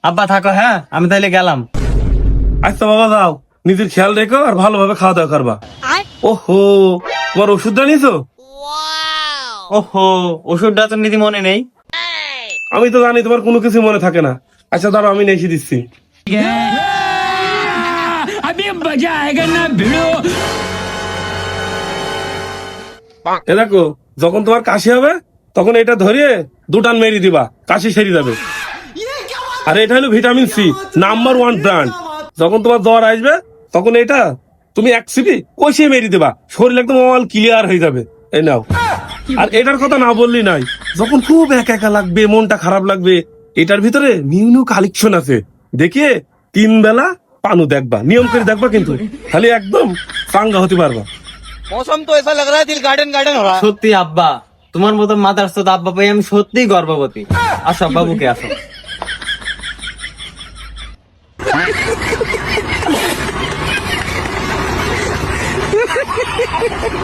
আব্বা থাকো, হ্যাঁ আমি তাইলে গেলাম। আচ্ছা বাবা যাও, নিজের খেয়াল রেখো আর ভালোভাবে খাওয়া দাওয়া করবা। ওহো, তোমার ওষুধটা নিছো? ওহো, ওষুধটা তো নীতি মনে নেই। আমি তো জানি তোমার কোনো কিছু মনে থাকে না। আচ্ছা দাঁড়াও, আমি লিখে দিচ্ছি। এ দেখো, যখন তোমার কাশি হবে তখন এটা ধরিয়ে দুটান মেরি দিবা, কাশি সেরে যাবে। আর এটা হলো ভিটামিন সি, নাম্বার 1 ব্র্যান্ড। যখন তোমার জ্বর আসবে তখন এটা তুমি 1 সিপি কষিয়ে মেরি দিবা, শরীর একদম অল ক্লিয়ার হয়ে যাবে। এই নাও। আর এটার কথা না বললি নাই, যখন খুব একা একা লাগবে, মনটা খারাপ লাগবে, এটার ভিতরে নিউ নিউ কালেকশন আছে। দেখিয়ে 3 বেলা পানু দেখবা, নিয়ম করে দেখবা, কিন্তু খালি একদম চাঙ্গা হতে পারবা। मौसम तो ऐसा लग रहा है दिल गार्डन गार्डन हो रहा है। সত্যি আব্বা, তোমার মতো মাদার চোদ আব্বা পাই আমি সত্যিই গর্ভবতী। আসো বাবুকে আসো।